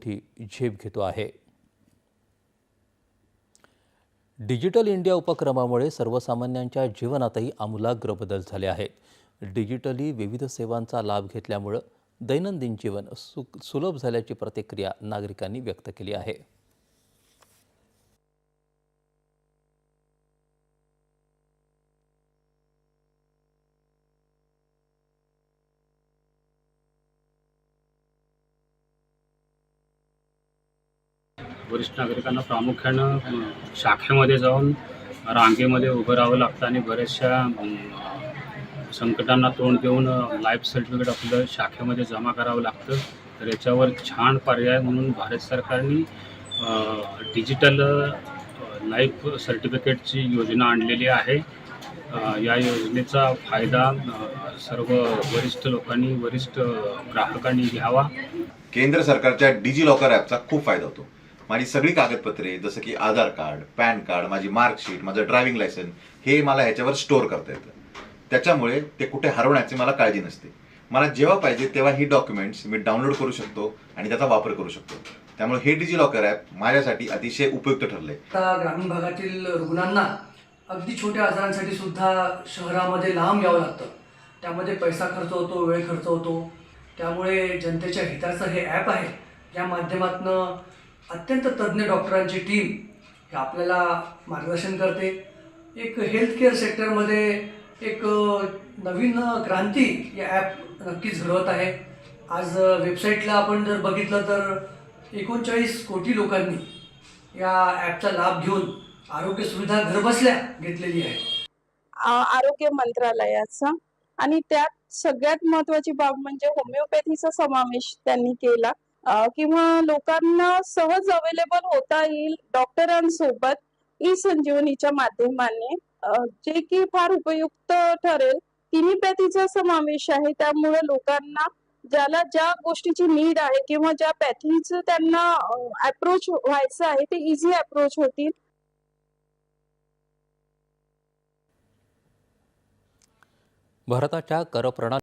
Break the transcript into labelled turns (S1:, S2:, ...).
S1: मोठी झेप घेतो आहे। डिजिटल इंडिया उपक्रमामुळे सर्वसामान्यांच्या जीवनातही आमूलाग्र बदल झाले आहेत। डिजिटली विविध सेवांचा लाभ घेतल्यामुळे दैनंदिन जीवन सुलभ झाल्याची प्रतिक्रिया नागरिकांनी व्यक्त केली आहे।
S2: वरिष्ठ नागरिकांना प्रामुख्यानं शाखेमध्ये जाऊन रांगेमध्ये उभं राहावं लागतं आणि बऱ्याचशा संकटांना तोंड देऊन लाईफ सर्टिफिकेट आपलं शाखेमध्ये जमा करावं लागतं। तर याच्यावर छान पर्याय म्हणून भारत सरकारने डिजिटल लाईफ सर्टिफिकेटची योजना आणलेली आहे। या योजनेचा फायदा सर्व वरिष्ठ लोकांनी, वरिष्ठ ग्राहकांनी घ्यावा।
S3: केंद्र सरकारच्या डिजिलॉकर ॲपचा खूप फायदा होतो। माझी सगळी कागदपत्रे जसं की आधार कार्ड, पॅन कार्ड, माझी मार्कशीट, माझं ड्रायव्हिंग लायसन्स हे मला ह्याच्यावर स्टोअर करता येतं। त्याच्यामुळे ते कुठे हरवण्याची मला काळजी नसते। मला जेव्हा पाहिजे तेव्हा ही डॉक्युमेंट्स मी डाउनलोड करू शकतो आणि त्याचा वापर करू शकतो। त्यामुळे हे डिजिलॉकर ॲप माझ्यासाठी अतिशय उपयुक्त ठरले।
S4: आता ग्रामीण भागातील रुग्णांना अगदी छोट्या आजारांसाठी सुद्धा शहरामध्ये लांब यावं लागतं। त्यामध्ये पैसा खर्च होतो, वेळ खर्च होतो। त्यामुळे जनतेच्या हिताचं हे ॲप आहे। या माध्यमातून अत्यंत तज्ज्ञ डॉक्टरांची टीम हे आपल्याला मार्गदर्शन करते। एक हेल्थ केअर सेक्टरमध्ये एक नवीन क्रांती या ॲप नक्कीच घडवत आहे। आज वेबसाईटला आपण जर बघितलं तर 39 कोटी लोकांनी या ॲपचा लाभ घेऊन आरोग्य सुविधा घरबसल्या घेतलेली आहे।
S5: आरोग्य मंत्रालयाचा आणि त्यात सगळ्यात महत्त्वाची बाब म्हणजे होमिओपॅथीचा समावेश त्यांनी केला किंवा लोकांना सहज अवेलेबल होता येईल डॉक्टरांसोबत ई संजीवनीच्या माध्यमाने, जे की फार उपयुक्त ठरेल। किनीपॅथीचा समावेश आहे, त्यामुळे लोकांना ज्याला ज्या गोष्टीची नीड आहे किंवा ज्या पॅथीचं त्यांना अप्रोच व्हायचं आहे ते इझी अप्रोच होतील।
S1: भारताच्या कर प्रणाली